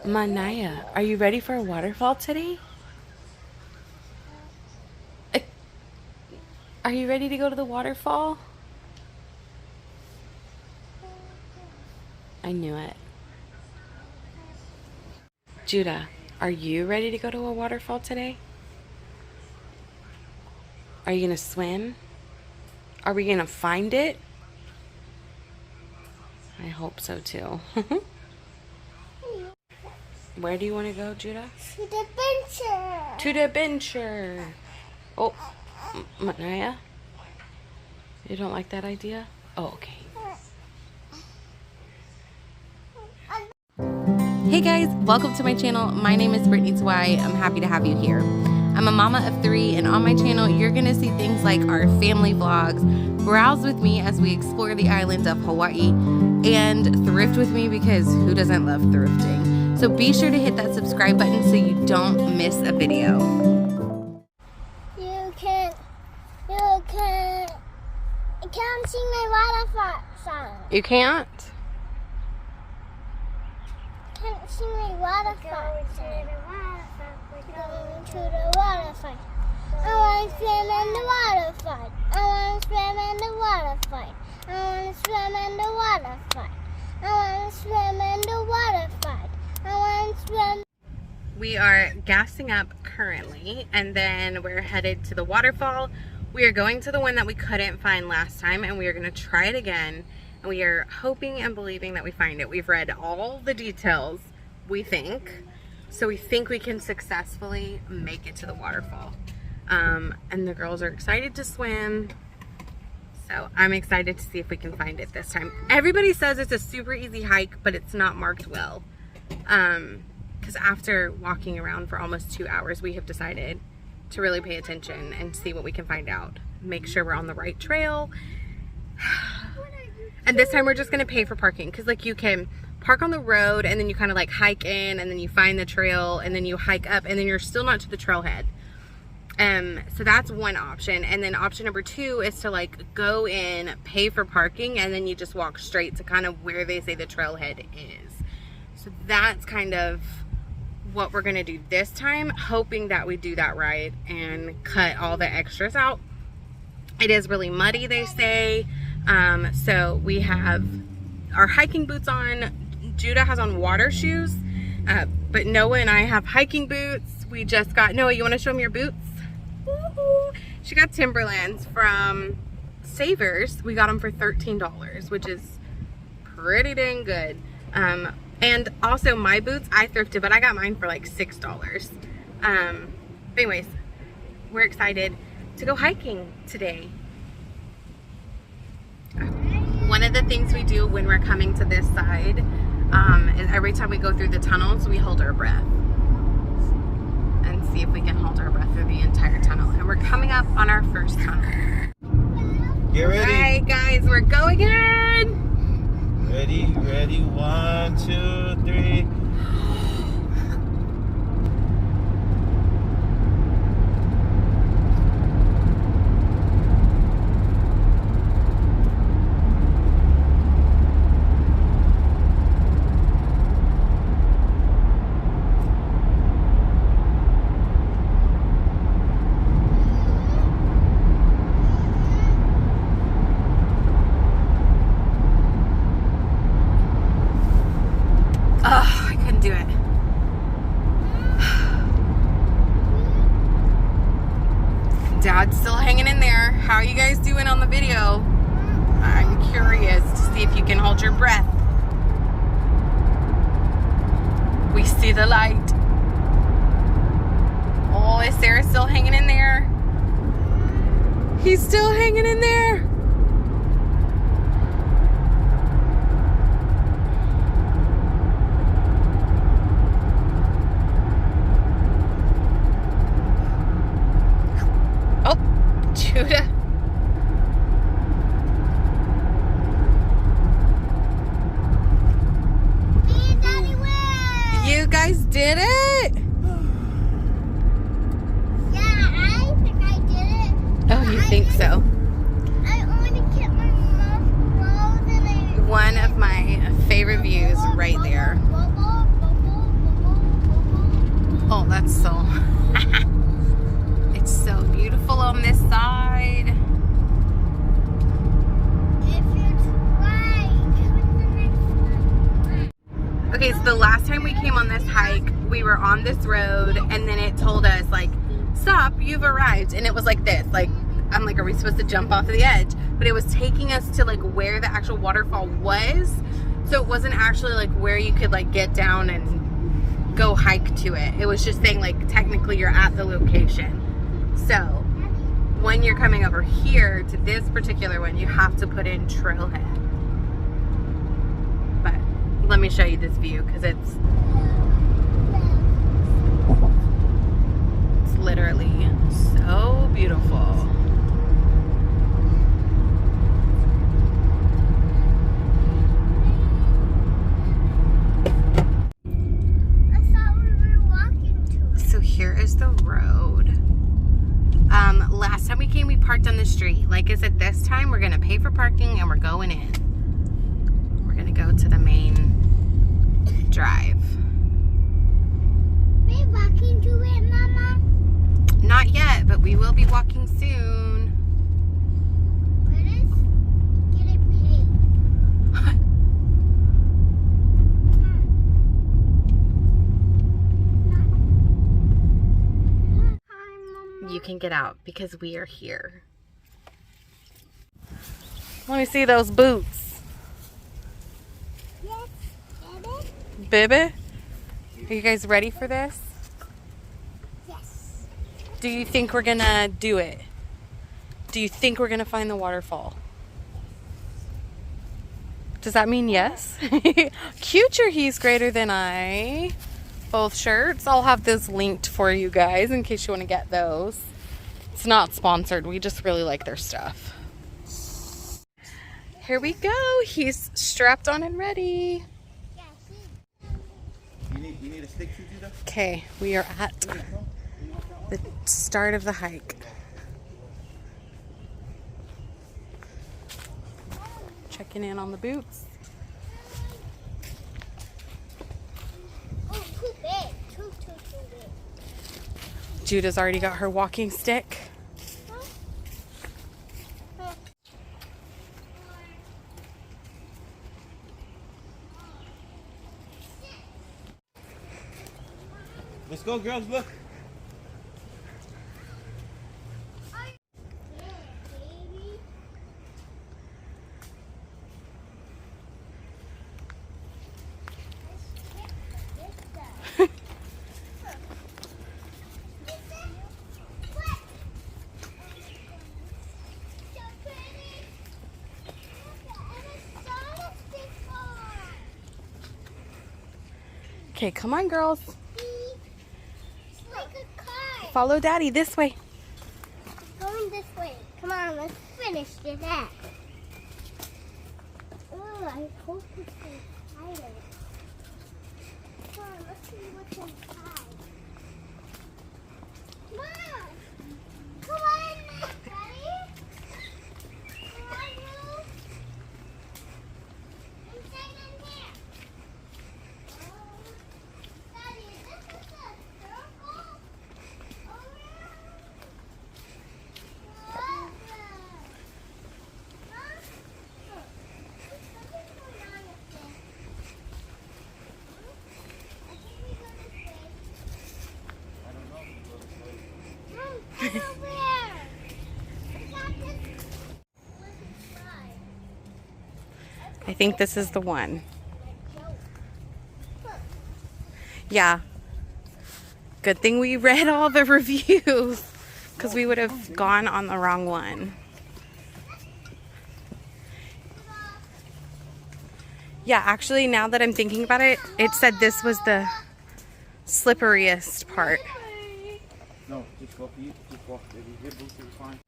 Manaya, are you ready for a waterfall today? Are you ready to go to the waterfall? I knew it. Judah, are you ready to go to a waterfall today? Are you gonna swim? Are we gonna find it? I hope so too. Where do you want to go, Judah? To the bencher. To the bencher. Oh, Manaya? You don't like that idea? Oh, okay. Hey guys, welcome to my channel. My name is Brittany Zwei. I'm happy to have you here. I'm a mama of 3, and on my channel you're gonna see things like our family vlogs, browse with me as we explore the island of Hawaii, and thrift with me because who doesn't love thrifting? So be sure to hit that subscribe button so you don't miss a video. You can't sing my waterfall song. You can't? Can't sing my waterfall song. Going to the waterfall. I want to swim in the waterfall. I want to swim in the waterfall. I want to swim in the waterfall. I want to swim in the waterfall. I want to swim. We are gassing up currently, and then we're headed to the waterfall. We are going to the one that we couldn't find last time, and we are going to try it again. And we are hoping and believing that we find it. We've read all the details, we think. So we think we can successfully make it to the waterfall. And the girls are excited to swim. So I'm excited to see if we can find it this time. Everybody says it's a super easy hike, but it's not marked well. Because after walking around for almost 2 hours, we have decided to really pay attention and see what we can find out. Make sure we're on the right trail. And this time we're just gonna pay for parking, because like you can park on the road and then you kind of like hike in and then you find the trail and then you hike up and then you're still not to the trailhead. So that's one option. And then option number 2 is to like go in, pay for parking, and then you just walk straight to kind of where they say the trailhead is. So that's kind of what we're gonna do this time, hoping that we do that right and cut all the extras out. It is really muddy, they say. So we have our hiking boots on. Judah has on water shoes, but Noah and I have hiking boots. We just got, Noah, you want to show them your boots? Woo-hoo. She got Timberlands from Savers. We got them for $13, which is pretty dang good. And also my boots, I thrifted, but I got mine for like $6. But anyways, we're excited to go hiking today. One of the things we do when we're coming to this side is every time we go through the tunnels, we hold our breath and see if we can hold our breath through the entire tunnel. And we're coming up on our first tunnel. Get ready. All right, guys, we're going in. Ready, ready, 1, 2, 3. Oh, I couldn't do it. Dad's still hanging in there. How are you guys doing on the video? I'm curious to see if you can hold your breath. We see the light. Oh, is Sarah still hanging in there? He's still hanging in there. Judah. Me and Daddy win. You guys did it? Yeah, I think I did it. Oh, you think so? I only kept my mouth closed and I... One of my favorite views right there. Okay, so the last time we came on this hike, we were on this road and then it told us like, stop, you've arrived. And it was like this, like, I'm like, are we supposed to jump off of the edge? But it was taking us to like where the actual waterfall was. So it wasn't actually like where you could like get down and go hike to it. It was just saying like, technically you're at the location. So when you're coming over here to this particular one, you have to put in trailhead. But let me show you this view because it's literally so beautiful. I thought we were walking to it. So here is the road. Last time we came, we parked on the street. Like I said, this time we're gonna pay for parking and we're going in. We're gonna go to the main drive. We're walking to it, Mama. Not yet, but we will be walking soon. Where is get it paid? You can get out because we are here. Let me see those boots. Yes, Baby, are you guys ready for this? yes. Do you think we're gonna do it? Do you think we're gonna find the waterfall? Does that mean yes? Future he's greater than I. Both shirts. I'll have this linked for you guys in case you want to get those. It's not sponsored. We just really like their stuff. Here we go. He's strapped on and ready. You need a stick to do that? Okay, we are at the start of the hike. Checking in on the boots. Oh, too big. Too big. Judah's already got her walking stick. Let's go, girls, look. Okay, come on, girls. It's like a car. Follow Daddy this way. Going this way. Come on, let's finish this act. Oh, I hope it's inside. Come on, let's see what's inside. Come on. Come on, Daddy. Come on, you. Inside in here. Daddy, this is a circle. Oh, yeah. I think this is the one. Yeah. Good thing we read all the reviews because we would have gone on the wrong one. Yeah, actually, now that I'm thinking about it, it said this was the slipperiest part. No, just walk. Just walk, baby. Your boots are fine.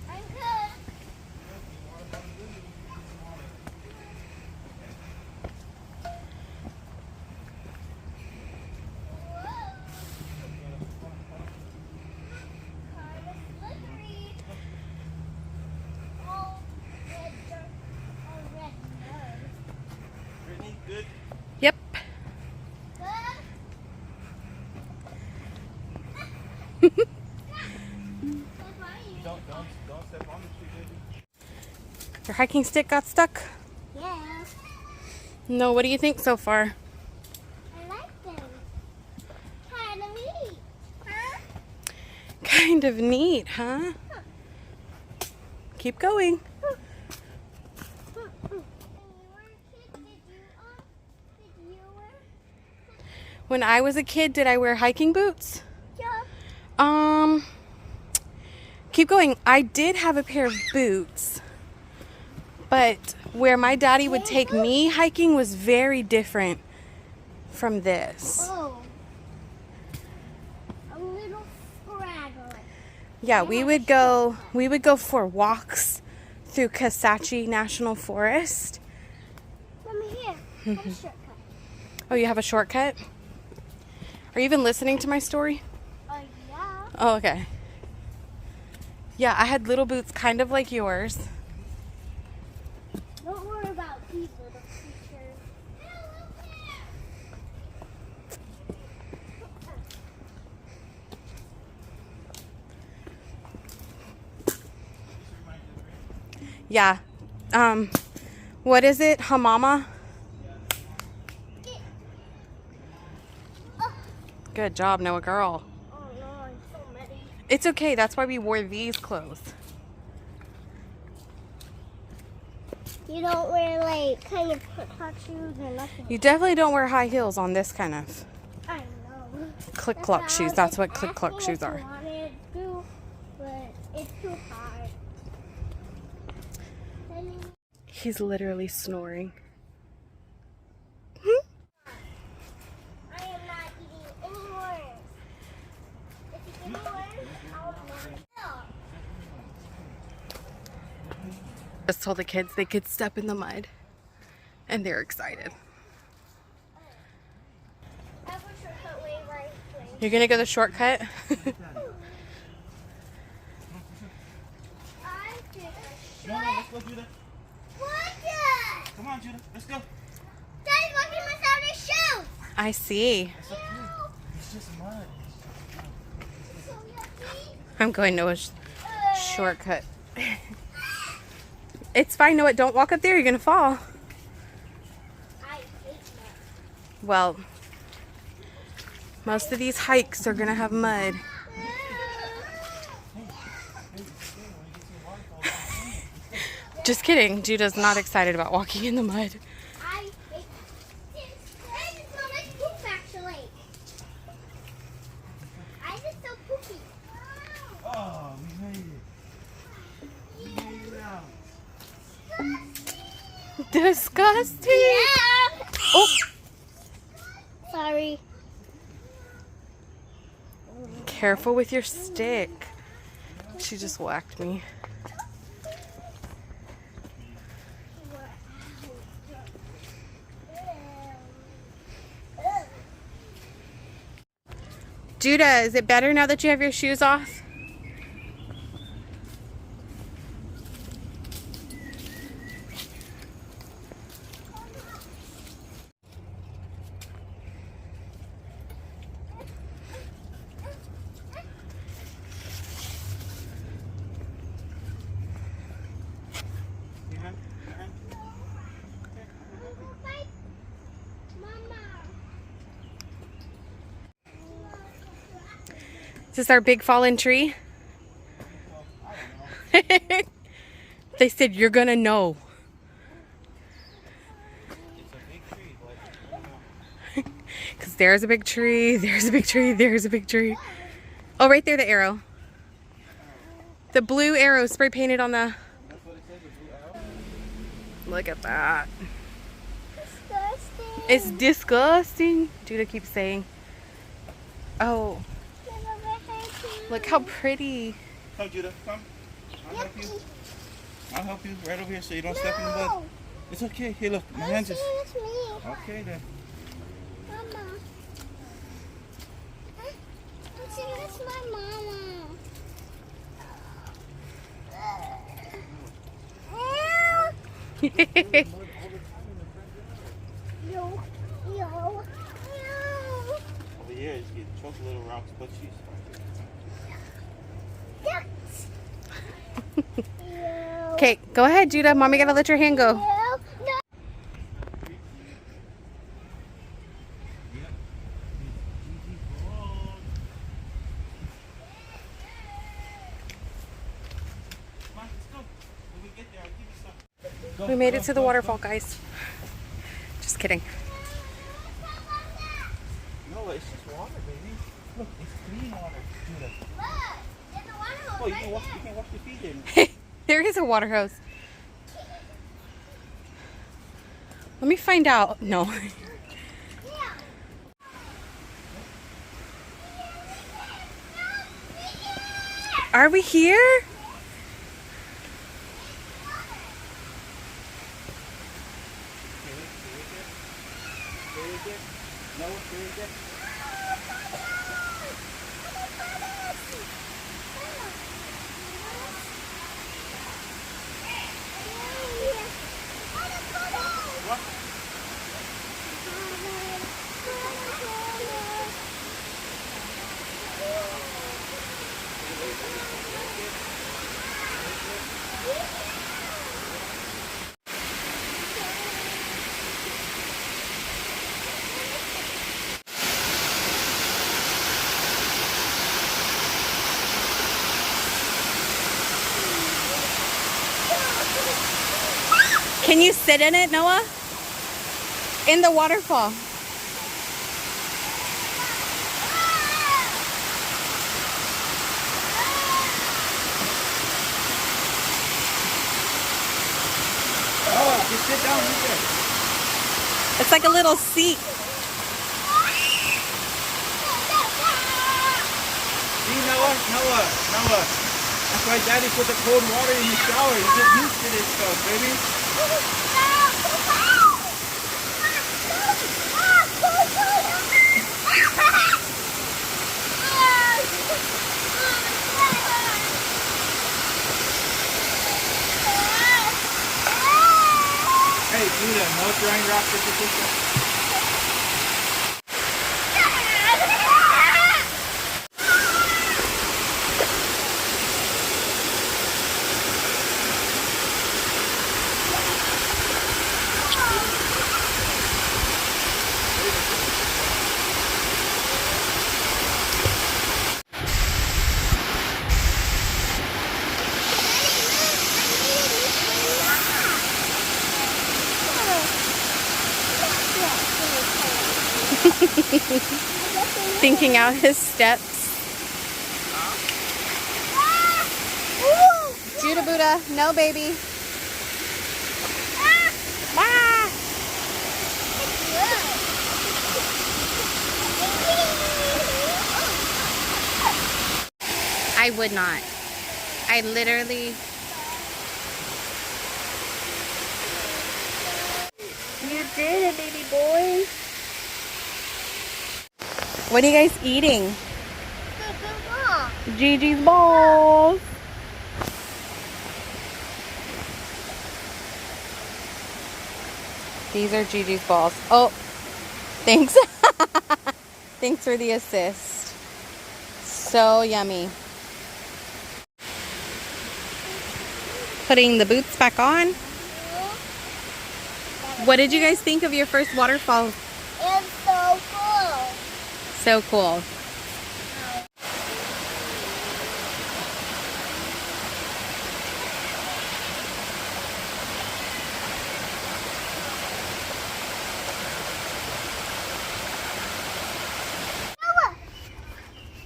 I'm good. Brittany, good? Yep. Your hiking stick got stuck? Yeah. No, what do you think so far? I like them. Kind of neat. Huh? Kind of neat, huh? Keep going. When I was a kid, did I wear hiking boots? Yeah. Keep going. I did have a pair of boots, but where my daddy would take me hiking was very different from this. Oh. A little scraggle. Yeah, we would go for walks through Kasatchi National Forest. Come here. Have a shortcut. Oh, you have a shortcut? Are you even listening to my story? Yeah. Oh, okay. Yeah, I had little boots kind of like yours. Don't worry about these little creatures. Yeah. What is it? Hamama? Good job, Noah girl. Oh no, I'm so muddy. It's okay. That's why we wore these clothes. You don't wear like kind of hot shoes or nothing. You definitely don't wear high heels on this kind of I know. click-clock shoes. That's what click-clock shoes are. I wanted to, but it's too hard. He's literally snoring. I am not eating any worms. If you give me worms, I'll worm. Just told the kids they could step in the mud, and they're excited. I have a shortcut way right way. You're gonna go the shortcut? I took a No, let's go, Judah. What? Come on, Judah. Let's go. Daddy's walking without his shoes. I see. It's okay. It's just mud. So yucky. I'm going Noah's shortcut. It's fine, Noah. Don't walk up there. You're gonna fall. I hate that. Well, most of these hikes are gonna have mud. Just kidding. Judah's not excited about walking in the mud. I hate this. And it smells like poop, actually. I just so poopy. Oh, we made it. We made it out. Disgusting. Yeah. Oh, Sorry. careful with your stick. She just whacked me. Judah, is it better now that you have your shoes off? Is this our big fallen tree? They said you're gonna know. Because there's a big tree, there's a big tree, there's a big tree. Oh, right there, the arrow. The blue arrow spray painted on the... Look at that. Disgusting. It's disgusting. Judah keeps saying. Oh, look how pretty. Come, Judah. Come. I'll help you. I'll help you right over here so you don't step in the No. mud. It's okay. Here, look. My hands is... It's me. Okay, then. Mama. I'm saying that's my mama. Yo, yo, yo. Over here, just get choke little rocks, but she's... Okay, go ahead, Judah. Mommy gotta let your hand go. No. We made it to the waterfall, guys. Just kidding. No, it's just water, baby. Look, it's clean water. Judah. Look, there's a water hose Oh, you right can wash your feet in. There is a water hose. Let me find out. No. Are we here? Can you sit in it, Noah? In the waterfall. Oh, just sit down right there. It's like a little seat. See, Noah. That's why Daddy put the cold water in the shower. You get used to this stuff, baby. Hey, Judah, no throwing rocks at your sister. Thinking out his steps. Judah Buddha, no baby. Ah. I would not. I literally. You did it, baby boy. What are you guys eating? Gigi's balls. These are Gigi's balls. Oh, thanks. Thanks for the assist. So yummy. Putting the boots back on. What did you guys think of your first waterfall? It's so cool. So cool.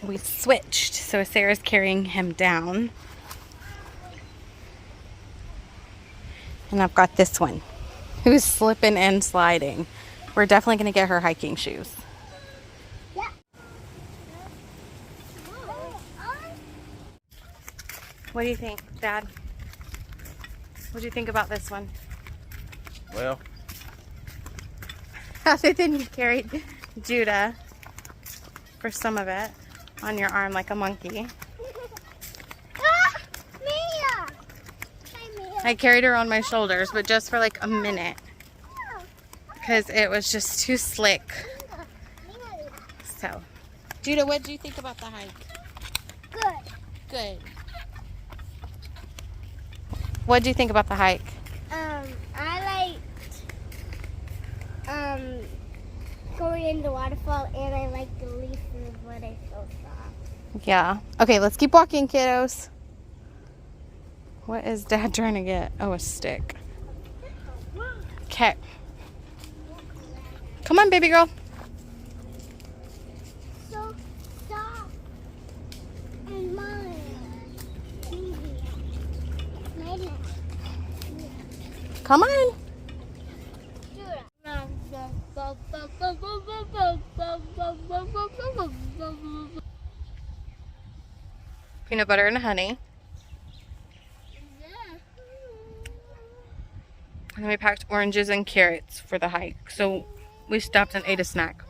We switched, so Sarah's carrying him down. And I've got this one, who's slipping and sliding. We're definitely gonna get her hiking shoes. Yeah. What do you think, Dad? What do you think about this one? Well, Other than you carried Judah for some of it on your arm like a monkey. Ah, Mia. Hi, Mia. I carried her on my shoulders, but just for like a minute because it was just too slick. So, Judah, what do you think about the hike? Good. Good. What do you think about the hike? I liked going in the waterfall, and I liked the leaf of what I saw. Yeah. Okay, let's keep walking, kiddos. What is Dad trying to get? Oh, a stick. Okay. Come on, baby girl. So soft and mine. Come on. Peanut butter and honey. And then we packed oranges and carrots for the hike. So we stopped and ate a snack.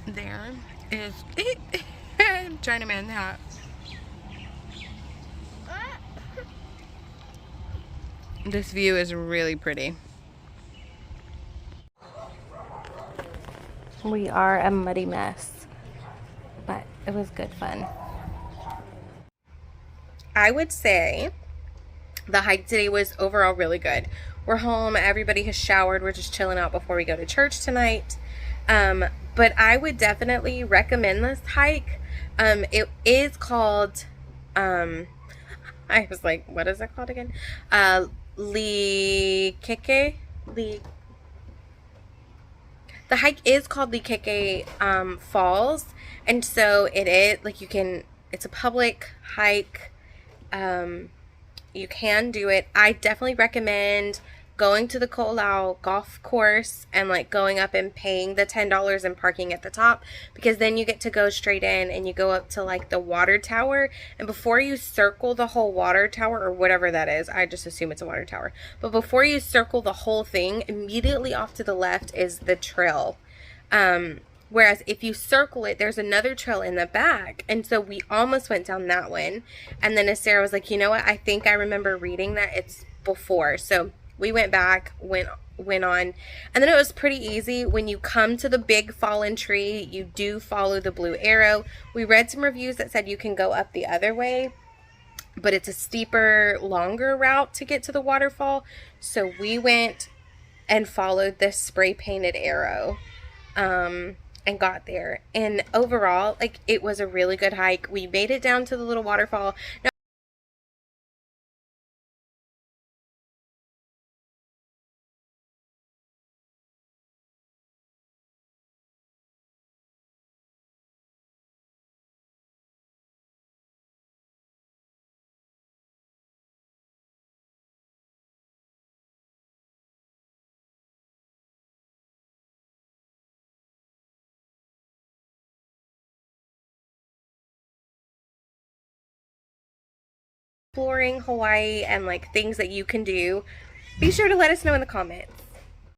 There is I'm trying to man that. This view is really pretty. We are a muddy mess, but it was good fun. I would say the hike today was overall really good. We're home, everybody has showered, we're just chilling out before we go to church tonight. But I would definitely recommend this hike. It is called, I was like, what is it called again? Likeke. The hike is called Likeke Falls, and so it is like it's a public hike. You can do it. I definitely recommend going to the Ko'olau golf course and like going up and paying the $10 and parking at the top, because then you get to go straight in and you go up to like the water tower, and before you circle the whole water tower or whatever that is, I just assume it's a water tower, but before you circle the whole thing, immediately off to the left is the trail. Whereas if you circle it, there's another trail in the back. And so we almost went down that one. And then as Sarah was like, you know what? I think I remember reading that it's before. So we went back, went on. And then it was pretty easy. When you come to the big fallen tree, you do follow the blue arrow. We read some reviews that said you can go up the other way, but it's a steeper, longer route to get to the waterfall. So we went and followed this spray painted arrow. And got there, and overall, like, it was a really good hike. We made it down to the little waterfall. Now, exploring Hawaii and like things that you can do, be sure to let us know in the comments.